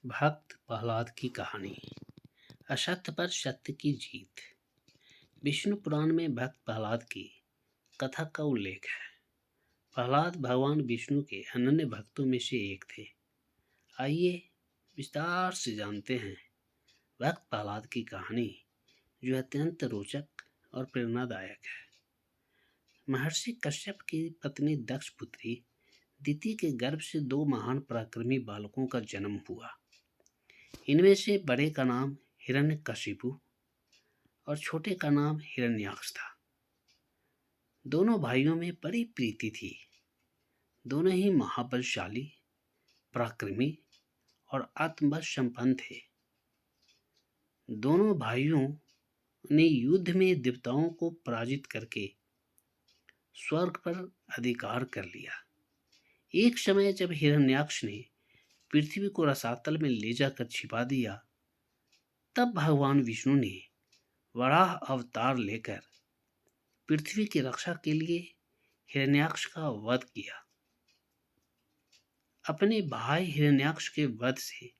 भक्त प्रहलाद की कहानी। असत्य पर सत्य की जीत। विष्णु पुराण में भक्त प्रहलाद की कथा का उल्लेख है। प्रहलाद भगवान विष्णु के अनन्य भक्तों में से एक थे। आइए विस्तार से जानते हैं भक्त प्रहलाद की कहानी, जो अत्यंत रोचक और प्रेरणादायक है। महर्षि कश्यप की पत्नी दक्ष पुत्री दिति के गर्भ से दो महान पराक्रमी बालकों का जन्म हुआ। इनमें से बड़े का नाम हिरण्यकशिपु और छोटे का नाम हिरण्याक्ष था। दोनों भाइयों में बड़ी प्रीति थी। दोनों ही महाबलशाली, पराक्रमी और आत्मबल संपन्न थे। दोनों भाइयों ने युद्ध में देवताओं को पराजित करके स्वर्ग पर अधिकार कर लिया। एक समय जब हिरण्याक्ष ने पृथ्वी को रसातल में ले जाकर छिपा दिया, तब भगवान विष्णु ने वराह अवतार लेकर पृथ्वी की रक्षा के लिए हिरण्याक्ष का वध किया। अपने भाई हिरण्याक्ष के वध से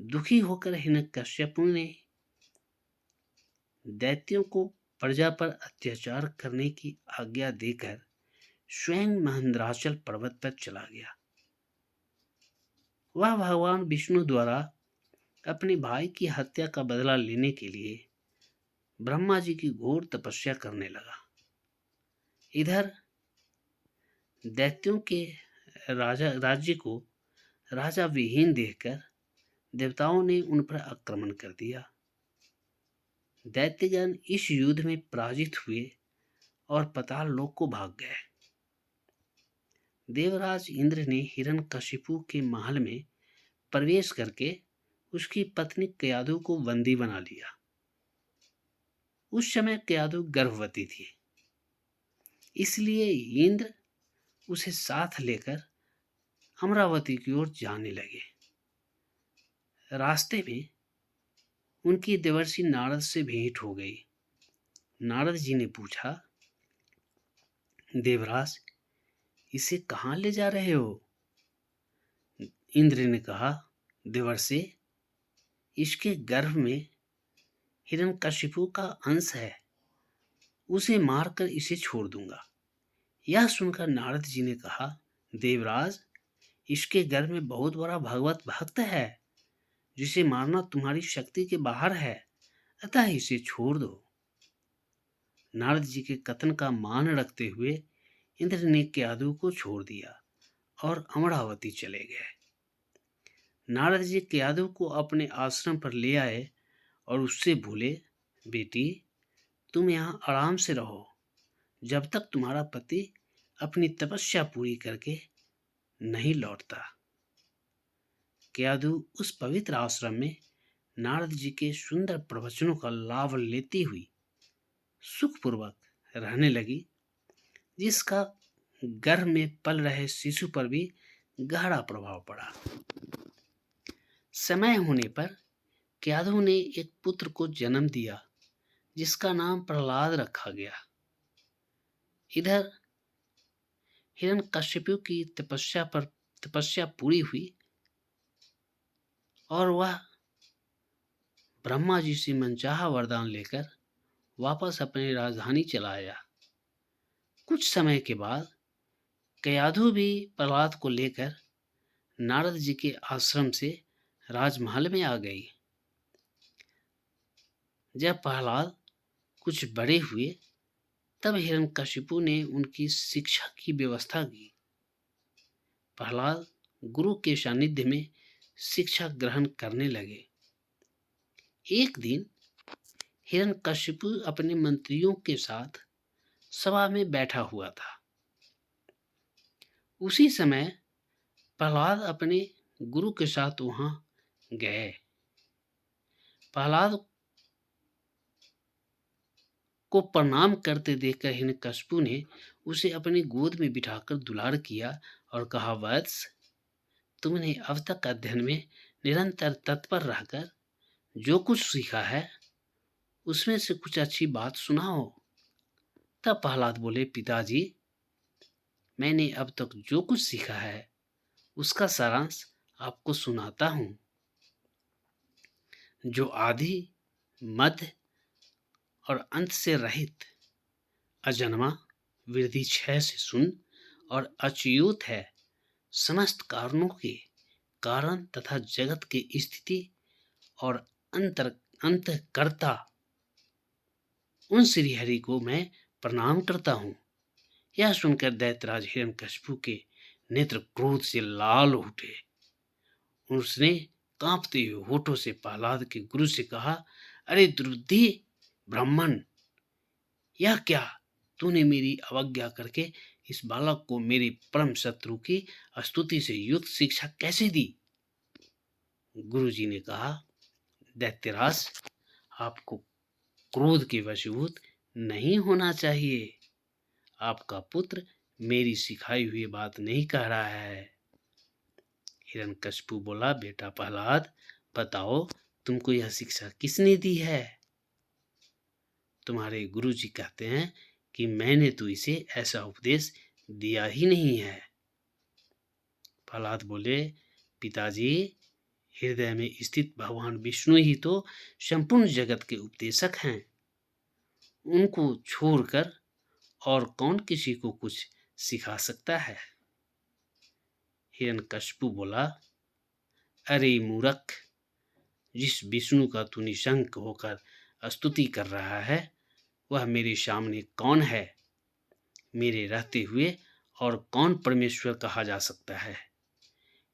दुखी होकर हिरण्यकश्यप ने दैत्यों को प्रजा पर अत्याचार करने की आज्ञा देकर स्वयं महेंद्राचल पर्वत पर चला गया। वह भगवान विष्णु द्वारा अपने भाई की हत्या का बदला लेने के लिए ब्रह्मा जी की घोर तपस्या करने लगा। इधर दैत्यों के राज्य को राजा विहीन देखकर देवताओं ने उन पर आक्रमण कर दिया। दैत्यगण इस युद्ध में पराजित हुए और पाताल लोक को भाग गए। देवराज इंद्र ने हिरण्यकशिपु के महल में प्रवेश करके उसकी पत्नी कयाधु को बंदी बना लिया। उस समय कयाधु गर्भवती थी, इसलिए इंद्र उसे साथ लेकर अमरावती की ओर जाने लगे। रास्ते में उनकी देवर्षि नारद से भेंट हो गई। नारद जी ने पूछा, देवराज, इसे कहाँ ले जा रहे हो? इंद्र ने कहा, देवर्षि, इसके गर्भ में हिरण्यकशिपु का अंश है, उसे मारकर इसे छोड़ दूंगा। यह सुनकर नारद जी ने कहा, देवराज, इसके गर्भ में बहुत बड़ा भगवत भक्त है, जिसे मारना तुम्हारी शक्ति के बाहर है, अतः इसे छोड़ दो। नारद जी के कथन का मान रखते हुए इंद्र ने कयाधु को छोड़ दिया और अमरावती चले गए। नारद जी कयाधु को अपने आश्रम पर ले आए और उससे बोले, बेटी, तुम यहाँ आराम से रहो जब तक तुम्हारा पति अपनी तपस्या पूरी करके नहीं लौटता। कयाधु उस पवित्र आश्रम में नारद जी के सुंदर प्रवचनों का लाभ लेती हुई सुखपूर्वक रहने लगी, जिसका गर्भ में पल रहे शिशु पर भी गहरा प्रभाव पड़ा। समय होने पर कयाधु ने एक पुत्र को जन्म दिया, जिसका नाम प्रहलाद रखा गया। इधर हिरण्यकशिपु की तपस्या पूरी हुई और वह ब्रह्मा जी से मनचाहा वरदान लेकर वापस अपनी राजधानी चला आया। कुछ समय के बाद कयाधु भी प्रहलाद को लेकर नारद जी के आश्रम से राजमहल में आ गई। जब प्रहलाद कुछ बड़े हुए, तब हिरण्यकशिपु ने उनकी शिक्षा की व्यवस्था की। प्रहलाद गुरु के सानिध्य में शिक्षा ग्रहण करने लगे। एक दिन हिरण्यकशिपु अपने मंत्रियों के साथ सभा में बैठा हुआ था। उसी समय प्रहलाद अपने गुरु के साथ वहां गए। प्रहलाद को प्रणाम करते देखकर हिरण्यकशिपु ने उसे अपनी गोद में बिठाकर दुलार किया और कहा, वत्स, तुमने अब तक अध्ययन में निरंतर तत्पर रहकर जो कुछ सीखा है, उसमें से कुछ अच्छी बात सुनाओ। तब प्रहलाद बोले, पिताजी, मैंने अब तक जो कुछ सीखा है उसका सारांश आपको सुनाता हूँ। जो आदि, मध्य और अंत से रहित, अजन्मा, वृद्धि क्षय से शून्य और अच्युत है, समस्त कारणों के कारण तथा जगत की स्थिति और अंतकर्ता, उन श्री हरि को मैं प्रणाम करता हूँ। यह सुनकर दैत्यराज हिरण्यकशिपु के नेत्र क्रोध से लाल उठे। उसने कांपते हुए होठों से प्रहलाद के गुरु से कहा, अरे दुर्बुद्धि ब्राह्मण, यह क्या? तूने मेरी अवज्ञा करके इस बालक को मेरे परम शत्रु की स्तुति से युक्त शिक्षा कैसे दी? गुरुजी ने कहा, दैत्यराज, आपको क्रोध के वशीभूत नहीं होना चाहिए। आपका पुत्र मेरी सिखाई हुई बात नहीं कह रहा है। हिरण्यकशिपु बोला, बेटा प्रहलाद, बताओ तुमको यह शिक्षा किसने दी है? तुम्हारे गुरुजी कहते हैं कि मैंने तो इसे ऐसा उपदेश दिया ही नहीं है। प्रहलाद बोले, पिताजी, हृदय में स्थित भगवान विष्णु ही तो संपूर्ण जगत के उपदेशक हैं। उनको छोड़कर और कौन किसी को कुछ सिखा सकता है? हिरण्यकशिपु बोला, अरे मूर्ख, जिस विष्णु का तू निशंक होकर स्तुति कर रहा है, वह मेरे सामने कौन है? मेरे रहते हुए और कौन परमेश्वर कहा जा सकता है?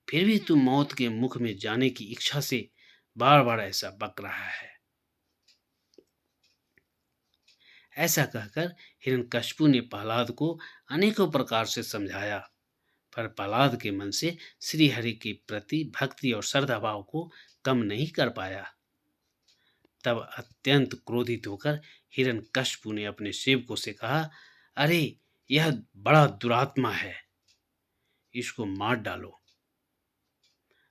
फिर भी तू मौत के मुख में जाने की इच्छा से बार बार ऐसा बक रहा है। ऐसा कहकर हिरण्यकशिपु ने प्रहलाद को अनेकों प्रकार से समझाया, पर प्रहलाद के मन से श्री हरि के प्रति भक्ति और श्रद्धा को कम नहीं कर पाया। तब अत्यंत क्रोधित होकर हिरण्यकशिपु ने अपने सेवकों से कहा, अरे यह बड़ा दुरात्मा है, इसको मार डालो।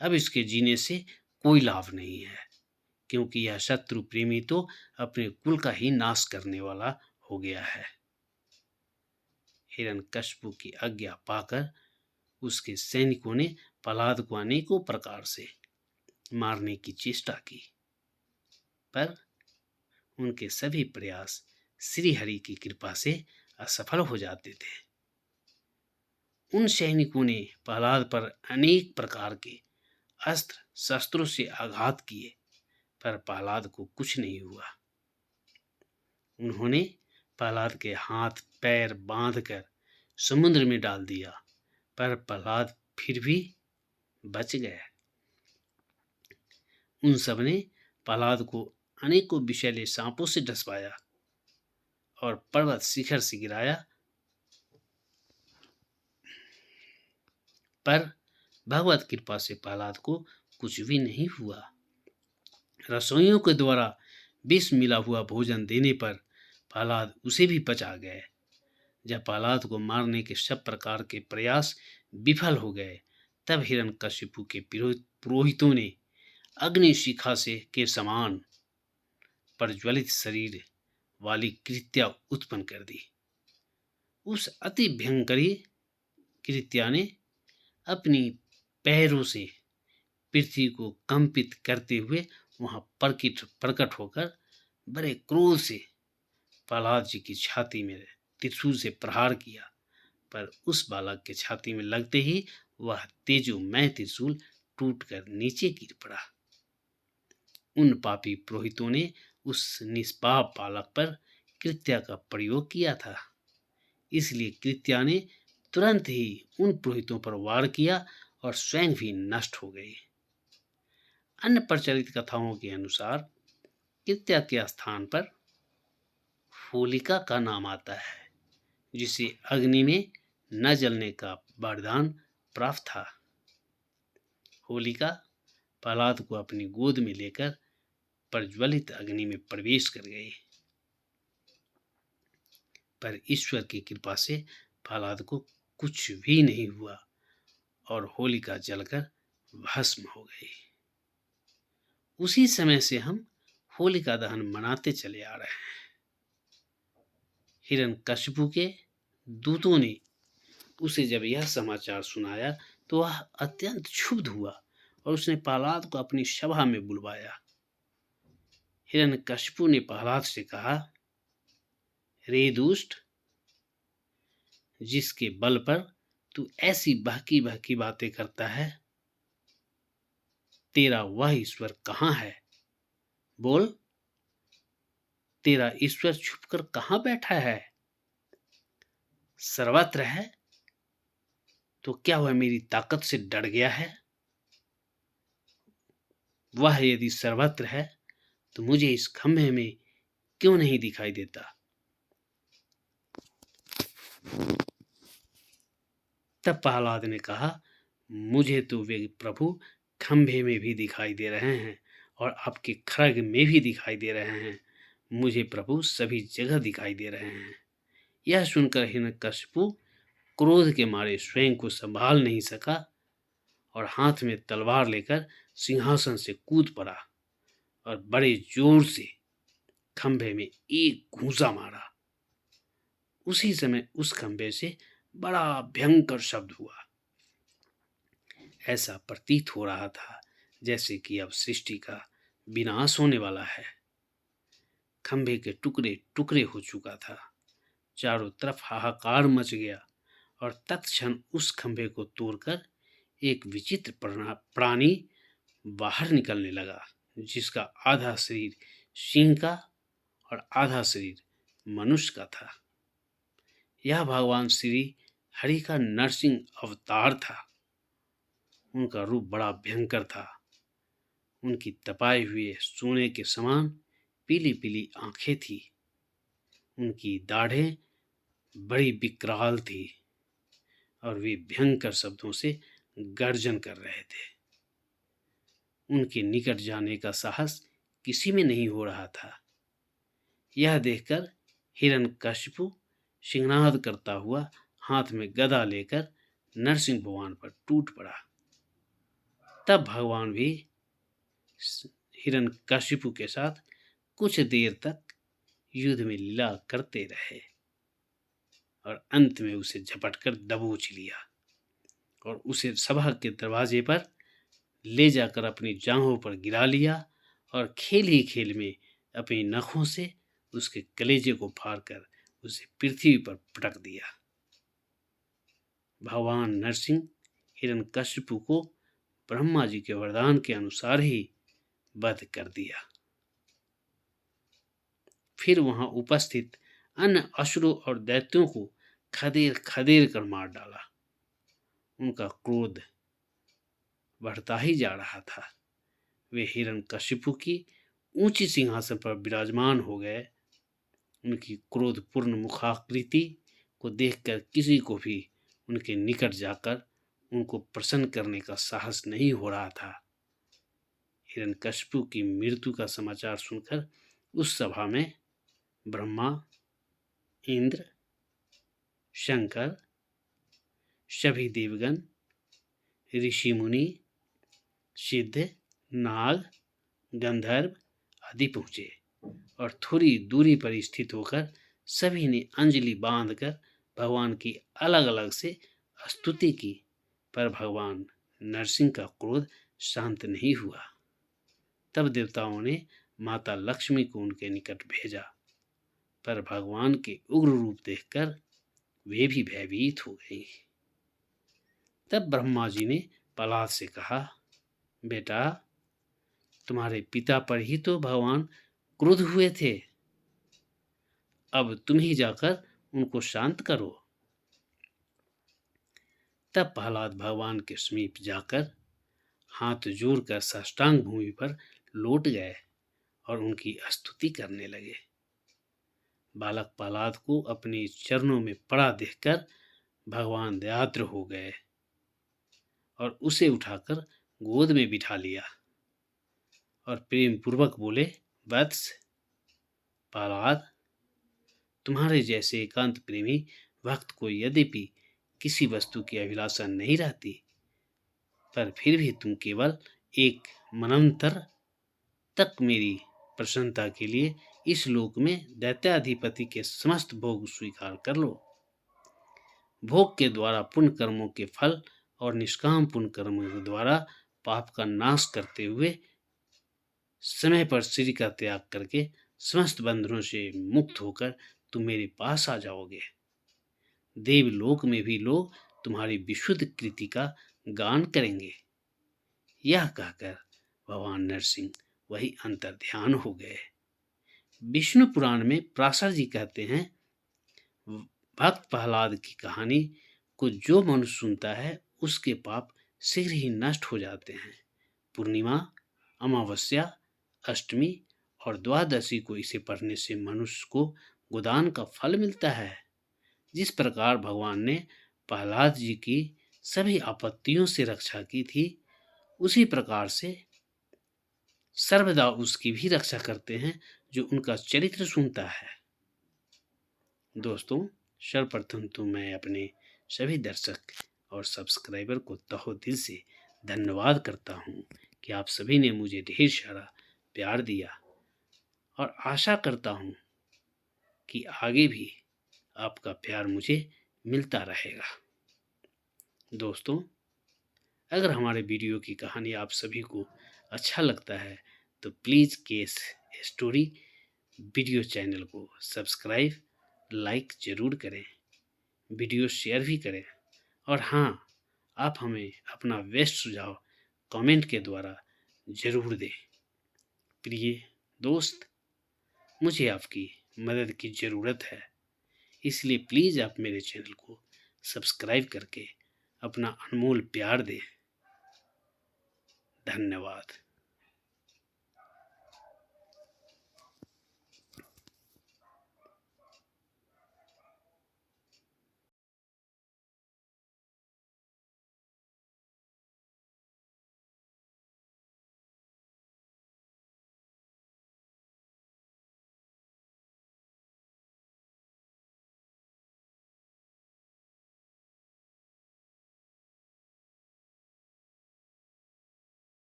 अब इसके जीने से कोई लाभ नहीं है, क्योंकि यह शत्रु प्रेमी तो अपने कुल का ही नाश करने वाला हो गया है। हिरण्यकशिपु की आज्ञा पाकर उसके सैनिकों ने प्रहलाद को अनेकों प्रकार से मारने की चेष्टा की, पर उनके सभी प्रयास श्री हरि की कृपा से असफल हो जाते थे। उन सैनिकों ने प्रहलाद पर अनेक प्रकार के अस्त्र शस्त्रों से आघात किए, पर प्रहलाद को कुछ नहीं हुआ। उन्होंने प्रहलाद के हाथ पैर बांधकर समुद्र में डाल दिया, पर प्रहलाद फिर भी बच गए। उन सब ने प्रहलाद को अनेकों विषैले सांपों से डसवाया और पर्वत शिखर से गिराया, पर भगवत कृपा से प्रहलाद को कुछ भी नहीं हुआ। रसोइयों के द्वारा विष मिला हुआ भोजन देने पर प्रहलाद उसे भी पचा गए। जब प्रहलाद को मारने के सब प्रकार के प्रयास विफल हो गए, तब हिरण्यकशिपु के पुरोहितों ने अग्नि शिखा से के समान प्रज्वलित शरीर वाली कृत्या उत्पन्न कर दी। उस अति भयंकरी कृत्या ने अपनी पैरों से पृथ्वी को कंपित करते हुए वहां प्रकट होकर बड़े क्रोध से प्रहलाद जी की छाती में त्रिशूल से प्रहार किया, पर उस बालक के छाती में लगते ही वह तेजोमय त्रिशूल टूटकर नीचे गिर पड़ा। उन पापी पुरोहितों ने उस निष्पाप बालक पर कृत्या का प्रयोग किया था, इसलिए कृत्या ने तुरंत ही उन पुरोहितों पर वार किया और स्वयं भी नष्ट हो गई। अन्य प्रचलित कथाओं के अनुसार कृत्या के स्थान पर होलिका का नाम आता है, जिसे अग्नि में न जलने का वरदान प्राप्त था। होलिका प्रहलाद को अपनी गोद में लेकर प्रज्वलित अग्नि में प्रवेश कर गई, पर ईश्वर की कृपा से प्रहलाद को कुछ भी नहीं हुआ और होलिका जलकर भस्म हो गई। उसी समय से हम होलिका दहन मनाते चले आ रहे हैं। हिरण्यकशिपु के दूतों ने उसे जब यह समाचार सुनाया तो वह अत्यंत क्षुब्ध हुआ और उसने प्रहलाद को अपनी सभा में बुलवाया। हिरण्यकशिपु ने प्रहलाद से कहा, रे दुष्ट, जिसके बल पर तू ऐसी बहकी बहकी बातें करता है, तेरा वह ईश्वर कहाँ है? बोल, तेरा ईश्वर छुपकर कहाँ बैठा है? सर्वत्र है तो क्या वह मेरी ताकत से डर गया है? वह यदि सर्वत्र है तो मुझे इस खंभे में क्यों नहीं दिखाई देता? तब प्रहलाद ने कहा, मुझे तो वे प्रभु खंभे में भी दिखाई दे रहे हैं और आपके खड्ग में भी दिखाई दे रहे हैं। मुझे प्रभु सभी जगह दिखाई दे रहे हैं। यह सुनकर हिरण्यकशिपु क्रोध के मारे स्वयं को संभाल नहीं सका और हाथ में तलवार लेकर सिंहासन से कूद पड़ा और बड़े जोर से खंभे में एक घूंसा मारा। उसी समय उस खंभे से बड़ा भयंकर शब्द हुआ। ऐसा प्रतीत हो रहा था जैसे कि अब सृष्टि का विनाश होने वाला है। खंभे के टुकड़े टुकड़े हो चुका था। चारों तरफ हाहाकार मच गया और तत्क्षण उस खंभे को तोड़कर एक विचित्र प्राणी बाहर निकलने लगा, जिसका आधा शरीर सिंह का और आधा शरीर मनुष्य का था। यह भगवान श्री हरि का नरसिंह अवतार था। उनका रूप बड़ा भयंकर था। उनकी तपाए हुए सोने के समान पीली पीली आंखें थी। उनकी दाढ़ें बड़ी विकराल थी और वे भयंकर शब्दों से गर्जन कर रहे थे। उनके निकट जाने का साहस किसी में नहीं हो रहा था। यह देखकर हिरण्यकशिपु सिंहनाद करता हुआ हाथ में गदा लेकर नरसिंह भगवान पर टूट पड़ा। तब भगवान भी हिरण्यकशिपु के साथ कुछ देर तक युद्ध में लीला करते रहे और अंत में उसे झपटकर दबोच लिया और उसे सभा के दरवाजे पर ले जाकर अपनी जांघों पर गिरा लिया और खेल ही खेल में अपनी नखों से उसके कलेजे को फाड़कर उसे पृथ्वी पर पटक दिया। भगवान नरसिंह हिरण्यकशिपु को ब्रह्मा जी के वरदान के अनुसार ही वध कर दिया। फिर वहां उपस्थित अन्य असुरों और दैत्यों को खदेड़ खदेड़ कर मार डाला। उनका क्रोध बढ़ता ही जा रहा था। वे हिरण्यकशिपु की ऊंची सिंहासन पर विराजमान हो गए। उनकी क्रोधपूर्ण मुखाकृति को देखकर किसी को भी उनके निकट जाकर उनको प्रसन्न करने का साहस नहीं हो रहा था। हिरण्यकशिपु की मृत्यु का समाचार सुनकर उस सभा में ब्रह्मा, इंद्र, शंकर, सभी देवगण, ऋषि मुनि, सिद्ध, नाग, गंधर्व आदि पहुंचे और थोड़ी दूरी पर स्थित होकर सभी ने अंजलि बांधकर भगवान की अलग अलग से स्तुति की, पर भगवान नरसिंह का क्रोध शांत नहीं हुआ। तब देवताओं ने माता लक्ष्मी को उनके निकट भेजा, पर भगवान के उग्र रूप देखकर वे भी भयभीत हो गई। तब ब्रह्मा जी ने प्रहलाद से कहा, बेटा, तुम्हारे पिता पर ही तो भगवान क्रुद्ध हुए थे। अब तुम ही जाकर उनको शांत करो। तब प्रहलाद भगवान के समीप जाकर हाथ जोड़कर साष्टांग भूमि पर लौट गए और उनकी स्तुति करने लगे। बालक प्रहलाद को अपने चरणों में पड़ा देखकर भगवान दयाद्र हो गए और उसे उठाकर गोद में बिठा लिया और प्रेम पूर्वक बोले, वत्स प्रहलाद, तुम्हारे जैसे एकांत प्रेमी भक्त को यद्यपि किसी वस्तु की अभिलाषा नहीं रहती, पर फिर भी तुम केवल एक मनंतर तक मेरी प्रसन्नता के लिए इस लोक में दैत्याधिपति के समस्त भोग स्वीकार कर लो। भोग के द्वारा पुण्य कर्मों के फल और निष्काम पुण्य कर्मों के द्वारा पाप का नाश करते हुए समय पर शरीर का त्याग करके समस्त बंधनों से मुक्त होकर तुम मेरे पास आ जाओगे। देवलोक में भी लोग तुम्हारी विशुद्ध कृति का गान करेंगे। यह कहकर भगवान नरसिंह वही अंतर्ध्यान हो गए। विष्णु पुराण में पराशर जी कहते हैं, भक्त प्रहलाद की कहानी को जो मनुष्य सुनता है उसके पाप शीघ्र ही नष्ट हो जाते हैं। पूर्णिमा, अमावस्या, अष्टमी और द्वादशी को इसे पढ़ने से मनुष्य को गोदान का फल मिलता है। जिस प्रकार भगवान ने प्रहलाद जी की सभी आपत्तियों से रक्षा की थी, उसी प्रकार से सर्वदा उसकी भी रक्षा करते हैं जो उनका चरित्र सुनता है। दोस्तों, सर्वप्रथम तो मैं अपने सभी दर्शक और सब्सक्राइबर को तहे से धन्यवाद करता हूँ कि आप सभी ने मुझे ढेर सारा प्यार दिया, और आशा करता हूँ कि आगे भी आपका प्यार मुझे मिलता रहेगा। दोस्तों, अगर हमारे वीडियो की कहानी आप सभी को अच्छा लगता है तो please case story video channel को सब्सक्राइब, लाइक ज़रूर करें, वीडियो शेयर भी करें, और हाँ, आप हमें अपना बेस्ट सुझाव कमेंट के द्वारा ज़रूर दें। प्रिय दोस्त, मुझे आपकी मदद की ज़रूरत है, इसलिए प्लीज़ आप मेरे चैनल को सब्सक्राइब करके अपना अनमोल प्यार दें। धन्यवाद।